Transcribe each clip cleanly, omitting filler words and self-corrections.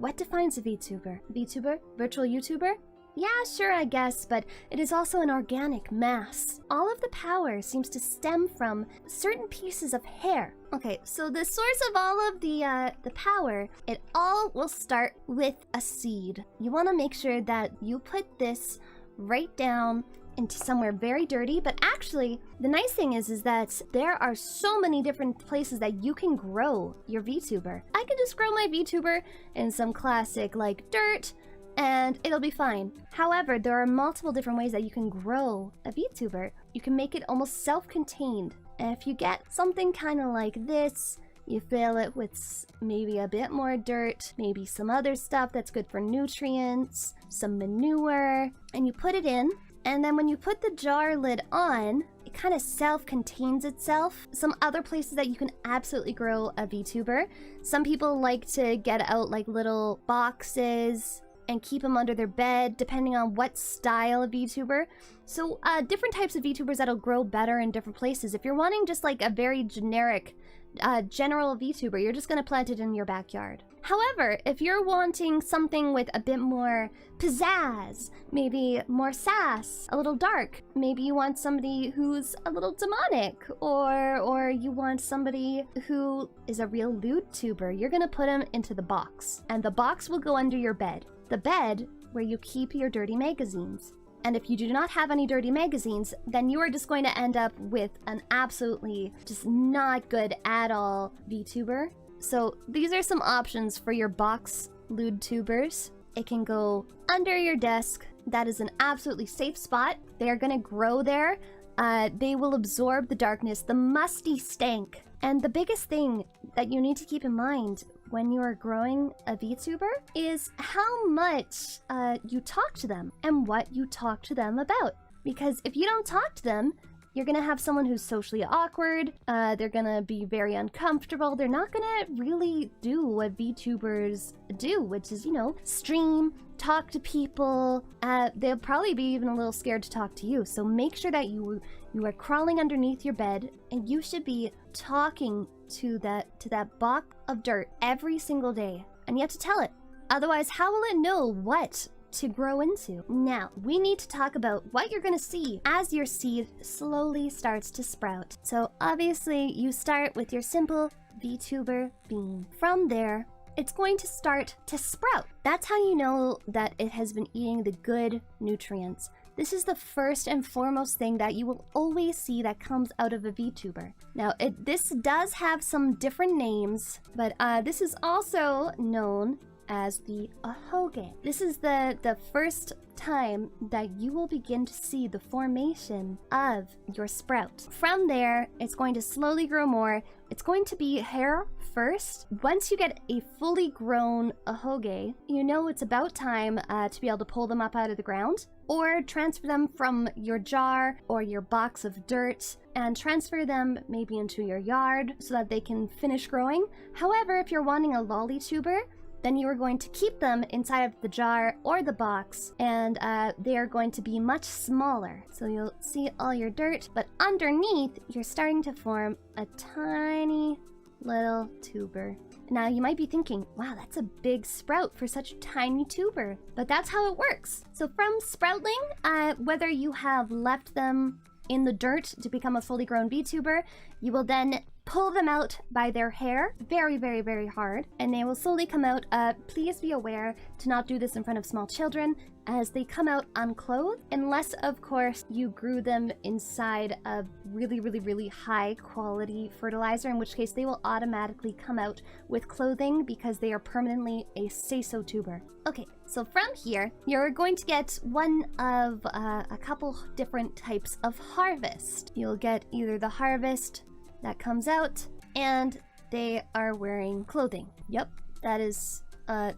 what defines a VTuber? VTuber? Virtual YouTuber? Yeah, sure, I guess, but it is also an organic mass. All of the power seems to stem from certain pieces of hair. Okay, so the source of all of the power, it all will start with a seed. You want to make sure that you put this right down into somewhere very dirty, but actually the nice thing is that there are so many different places that you can grow your VTuber. I can just grow my VTuber in some classic like dirt, and it'll be fine. However, there are multiple different ways that you can grow a VTuber. You can make it almost self-contained. And if you get something kind of like this, you fill it with maybe a bit more dirt, maybe some other stuff that's good for nutrients, some manure, and you put it in. And then when you put the jar lid on, it kind of self-contains itself. Some other places that you can absolutely grow a VTuber. Some people like to get out like little boxes and keep them under their bed, depending on what style of VTuber. So different types of VTubers that'll grow better in different places. If you're wanting just like a very generic, general VTuber, you're just gonna plant it in your backyard. However, if you're wanting something with a bit more pizzazz, maybe more sass, a little dark, maybe you want somebody who's a little demonic, or you want somebody who is a real lewd tuber, you're gonna put them into the box. And the box will go under your bed. The bed where you keep your dirty magazines. And if you do not have any dirty magazines, then you are just going to end up with an absolutely just not good at all VTuber. So these are some options for your box lewd tubers. It can go under your desk. That is an absolutely safe spot. They are going to grow there. They will absorb the darkness, the musty stank. And the biggest thing that you need to keep in mind when you are growing a VTuber is how much you talk to them and what you talk to them about. Because if you don't talk to them, you're gonna have someone who's socially awkward, they're gonna be very uncomfortable, they're not gonna really do what VTubers do, which is, you know, stream, talk to people, they'll probably be even a little scared to talk to you. So make sure that you are crawling underneath your bed, and you should be talking to that block of dirt every single day, and you have to tell it. Otherwise, how will it know what to grow into? Now, we need to talk about what you're going to see as your seed slowly starts to sprout. So obviously, you start with your simple VTuber bean. From there, it's going to start to sprout. That's how you know that it has been eating the good nutrients. This is the first and foremost thing that you will always see that comes out of a VTuber. Now, this does have some different names, but this is also known as the ahoge. This is the first time that you will begin to see the formation of your sprout. From there, it's going to slowly grow more. It's going to be hair first. Once you get a fully grown ahoge, you know it's about time to be able to pull them up out of the ground, or transfer them from your jar or your box of dirt and transfer them maybe into your yard so that they can finish growing. However, if you're wanting a lolly tuber, then you are going to keep them inside of the jar or the box, and they are going to be much smaller. So you'll see all your dirt, but underneath, you're starting to form a tiny little tuber. Now, you might be thinking, wow, that's a big sprout for such a tiny tuber. But that's how it works. So from sproutling, whether you have left them in the dirt to become a fully grown VTuber, you will then pull them out by their hair very, very, very hard, and they will slowly come out. Please be aware to not do this in front of small children, as they come out unclothed, unless of course you grew them inside a really, really, really high quality fertilizer, in which case they will automatically come out with clothing because they are permanently a seiso tuber. Okay, so from here, you're going to get one of a couple different types of harvest. You'll get either the harvest that comes out, and they are wearing clothing. Yep, that is,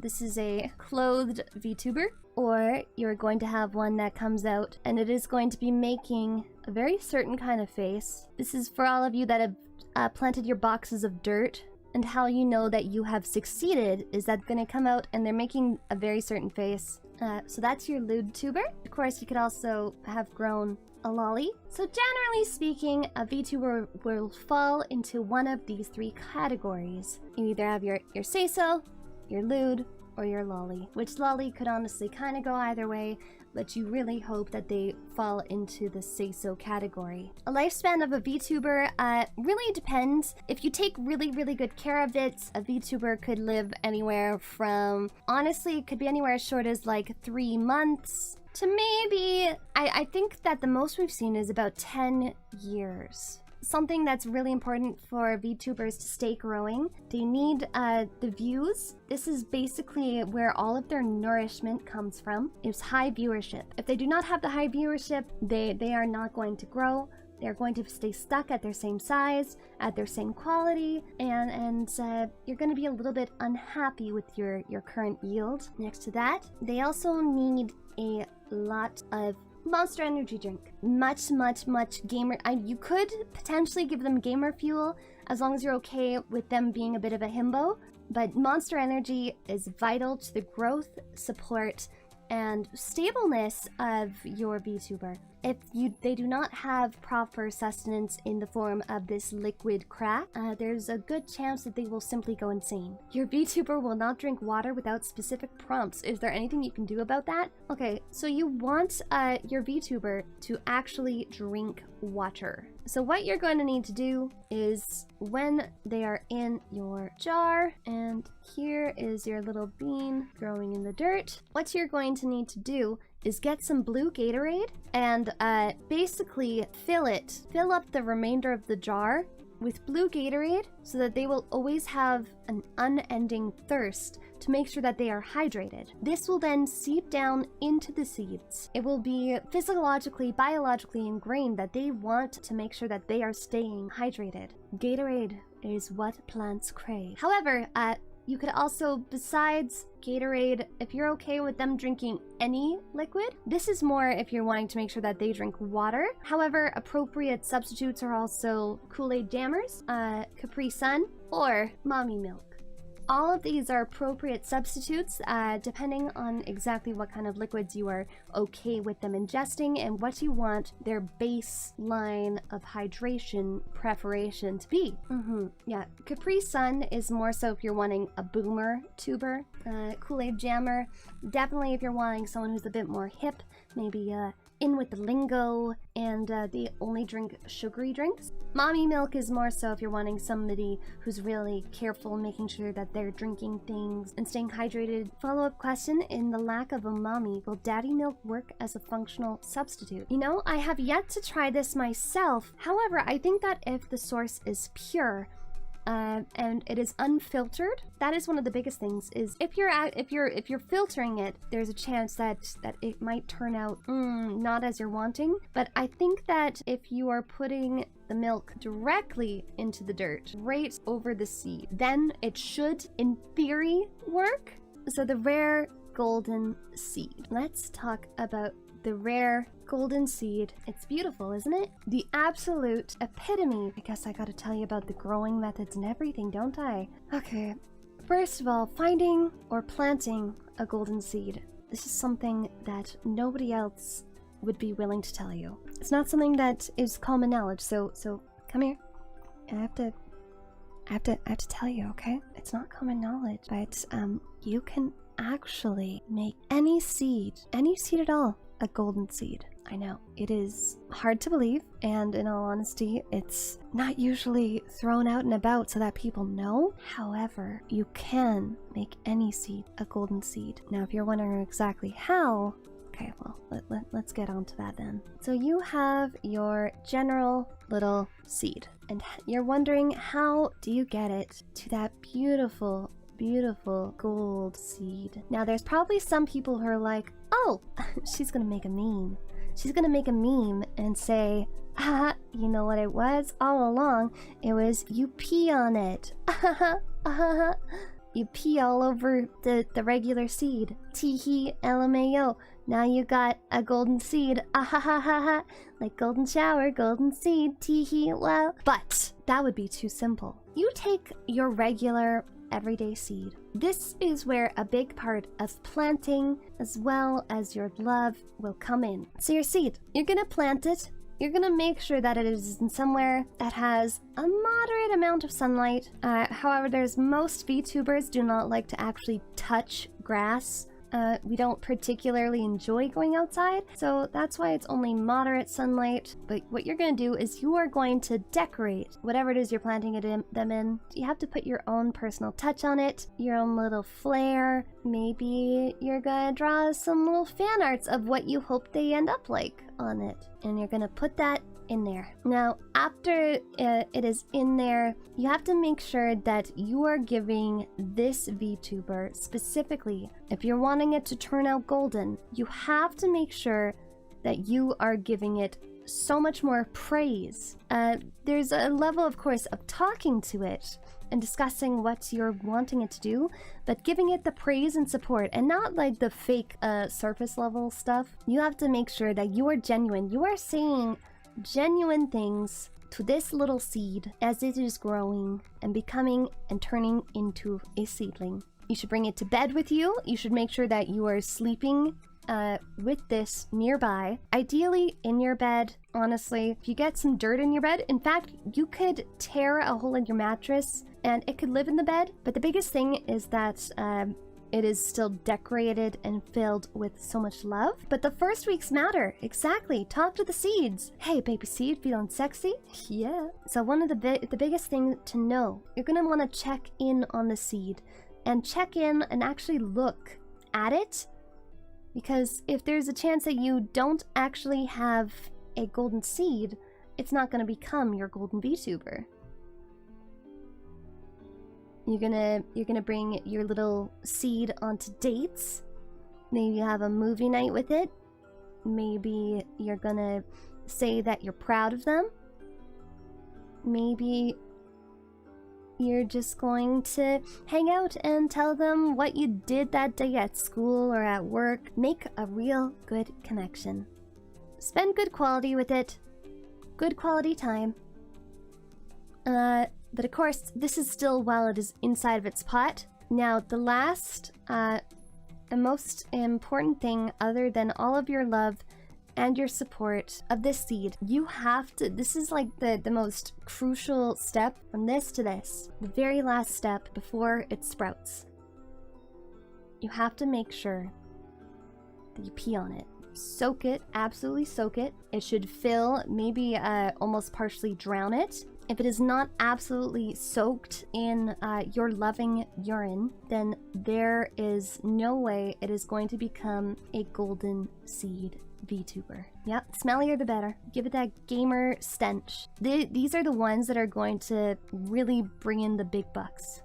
this is a clothed VTuber. Or you're going to have one that comes out, and it is going to be making a very certain kind of face. This is for all of you that have planted your boxes of dirt, and how you know that you have succeeded is that going to come out and they're making a very certain face. So that's your lewd tuber. Of course, you could also have grown a lolly. So generally speaking, a VTuber will fall into one of these three categories. You either have your seiso, your lewd, or your lolly, which lolly could honestly kind of go either way, but you really hope that they fall into the say-so category. A lifespan of a VTuber really depends. If you take really, really good care of it, a VTuber could live anywhere from, honestly, it could be anywhere as short as like 3 months to maybe, I think that the most we've seen is about 10 years. Something that's really important for VTubers to stay growing. They need the views. This is basically where all of their nourishment comes from, is high viewership. If they do not have the high viewership, they are not going to grow. They're going to stay stuck at their same size, at their same quality, and you're going to be a little bit unhappy with your current yield. Next to that, they also need a lot of Monster Energy drink. Much gamer. You could potentially give them gamer fuel as long as you're okay with them being a bit of a himbo, but Monster Energy is vital to the growth, support, and stableness of your VTuber. If they do not have proper sustenance in the form of this liquid crack, there's a good chance that they will simply go insane. Your VTuber will not drink water without specific prompts. Is there anything you can do about that? Okay, so you want your VTuber to actually drink water. So what you're going to need to do is when they are in your jar, and here is your little bean growing in the dirt, what you're going to need to do is get some blue Gatorade and basically fill up the remainder of the jar with blue Gatorade so that they will always have an unending thirst to make sure that they are hydrated. This will then seep down into the seeds. It will be physiologically, biologically ingrained that they want to make sure that they are staying hydrated. Gatorade is what plants crave. However, you could also, besides Gatorade, if you're okay with them drinking any liquid, this is more if you're wanting to make sure that they drink water. However, appropriate substitutes are also Kool-Aid Jammers, Capri Sun, or Mommy Milk. All of these are appropriate substitutes depending on exactly what kind of liquids you are okay with them ingesting and what you want their baseline of hydration preparation to be. Yeah, Capri Sun is more so if you're wanting a boomer tuber. Kool-Aid Jammer, definitely if you're wanting someone who's a bit more hip, maybe in with the lingo, and they only drink sugary drinks. Mommy Milk is more so if you're wanting somebody who's really careful, making sure that they're drinking things and staying hydrated. Follow-up question, in the lack of a mommy, will Daddy Milk work as a functional substitute? You know, I have yet to try this myself. However, I think that if the source is pure, and it is unfiltered, that is one of the biggest things. Is if you're filtering it, there's a chance that it might turn out not as you're wanting. But I think that if you are putting the milk directly into the dirt, right over the seed, then it should, in theory, work. So the rare golden seed. Let's talk about the rare golden seed. It's beautiful, isn't it? The absolute epitome. I guess I gotta tell you about the growing methods and everything, don't I? Okay, first of all, finding or planting a golden seed. This is something that nobody else would be willing to tell you. It's not something that is common knowledge, so come here. I have to tell you, okay? It's not common knowledge, but you can actually make any seed at all, a golden seed. I know, it is hard to believe, and in all honesty, it's not usually thrown out and about so that people know. However, you can make any seed a golden seed. Now, if you're wondering exactly how, okay, well, let's get on to that then. So you have your general little seed, and you're wondering, how do you get it to that beautiful gold seed? Now, there's probably some people who are like, oh, she's gonna make a meme. She's gonna make a meme and say, you know what it was all along? It was, you pee on it. You pee all over the regular seed. Teehee, LMAO. Now you got a golden seed. Like golden shower, golden seed, teehee, wow. But that would be too simple. You take your regular everyday seed. This is where a big part of planting as well as your love will come in. So your seed, you're gonna plant it. you're gonna make sure that it is in somewhere that has a moderate amount of sunlight. However, there's most VTubers do not like to actually touch grass. We don't particularly enjoy going outside, so that's why it's only moderate sunlight. But what you're going to do is you are going to decorate whatever it is you're planting them in. You have to put your own personal touch on it, your own little flair. Maybe you're going to draw some little fan arts of what you hope they end up like on it. And you're going to put that in there. Now, after it is in there, you have to make sure that you are giving this VTuber specifically, if you're wanting it to turn out golden, you have to make sure that you are giving it so much more praise. There's a level, of course, of talking to it and discussing what you're wanting it to do, but giving it the praise and support, and not like the fake surface level stuff. You have to make sure that you are genuine. You are saying genuine things to this little seed as it is growing and becoming and turning into a seedling. You should bring it to bed with you. You should make sure that you are sleeping with this nearby, ideally in your bed. Honestly, if you get some dirt in your bed, in fact, you could tear a hole in your mattress and it could live in the bed. But the biggest thing is that it is still decorated and filled with so much love. But the first weeks matter. Exactly. Talk to the seeds. Hey, baby seed, feeling sexy? Yeah. So one of the biggest thing to know, you're going to want to check in on the seed and check in and actually look at it. Because if there's a chance that you don't actually have a golden seed, it's not going to become your golden VTuber. You're gonna bring your little seed onto dates. Maybe you have a movie night with it. Maybe you're gonna say that you're proud of them. Maybe you're just going to hang out and tell them what you did that day at school or at work. Make a real good connection. Spend good quality with it. Good quality time. But of course, this is still while it is inside of its pot. Now, the last and most important thing, other than all of your love and your support of this seed, you have to, this is like the most crucial step from this to this, the very last step before it sprouts. You have to make sure that you pee on it. Soak it, absolutely soak it. It should fill, maybe almost partially drown it. If it is not absolutely soaked in your loving urine, then there is no way it is going to become a golden seed VTuber. Yep, smellier the better. Give it that gamer stench. These are the ones that are going to really bring in the big bucks.